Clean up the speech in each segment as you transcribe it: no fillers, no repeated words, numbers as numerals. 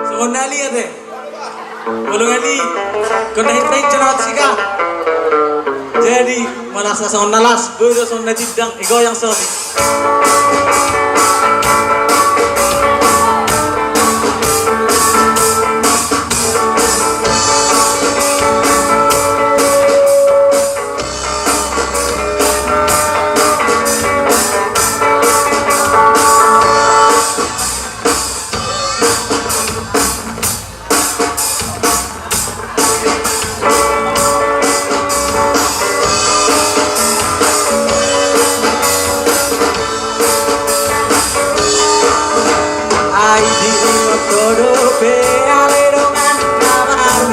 Sonali ate. Golongan kena hit cenot sika. Jadi merasa sonalas, bodo sonna tidang igo yang sorry.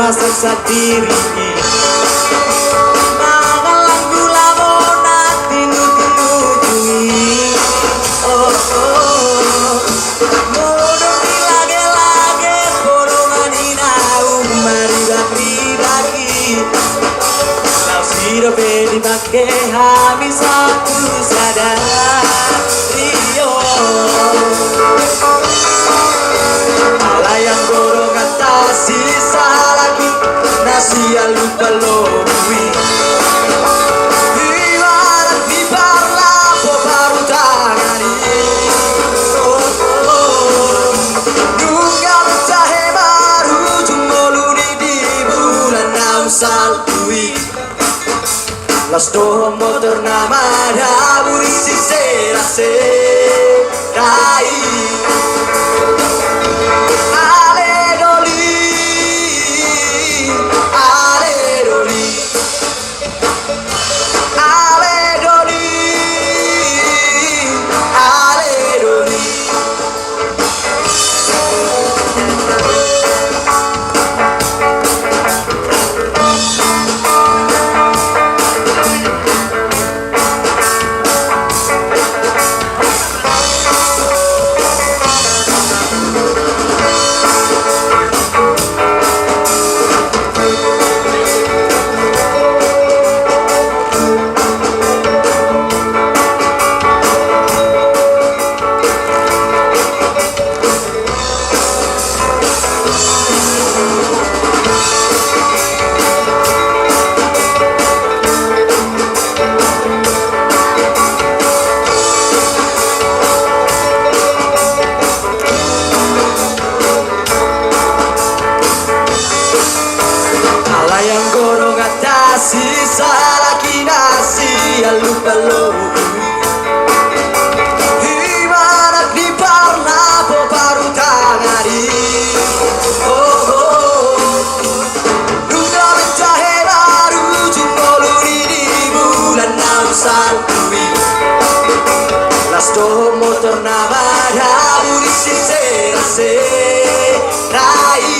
Masak diri Mangalang gula monak tinut-tinutui Oh Modong lage-lage Porongan inau Maribak-ribaki Lau sirope dipake Hamis aku sadar Rio Alayang gorong atas sisa Sia lupa lobui Ibarat di parlapo baru tangani Nunga mencahe baru jumoluni di bulan nausal kui Las toho motor nama daburi si serase Rai Sisa lagi nasi lupa lobu Ibarat di parlapo baru tangani Nunga mencahe baru jumoluni di bulan nausal kui Las toho motor nama daburi si serase Rai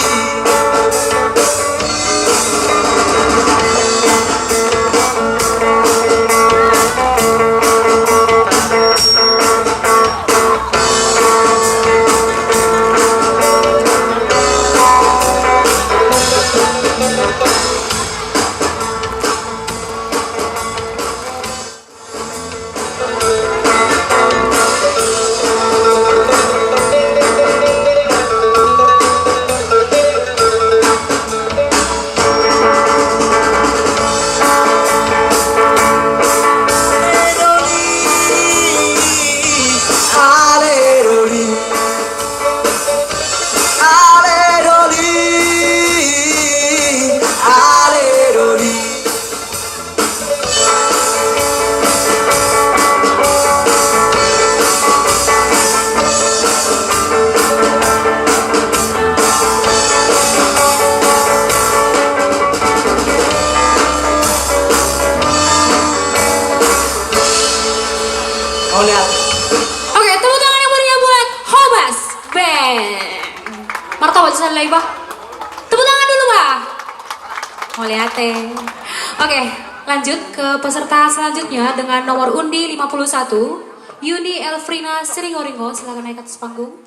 Oke, tepuk tangan yang meriah buat Hobas Band. Martabat lagi, Pak. Tepuk tangan dulu, Pak. Mau lihat Oke, lanjut ke peserta selanjutnya dengan nomor undi 51, Yuni Elfrina Siringoringo. Silakan naik ke atas panggung.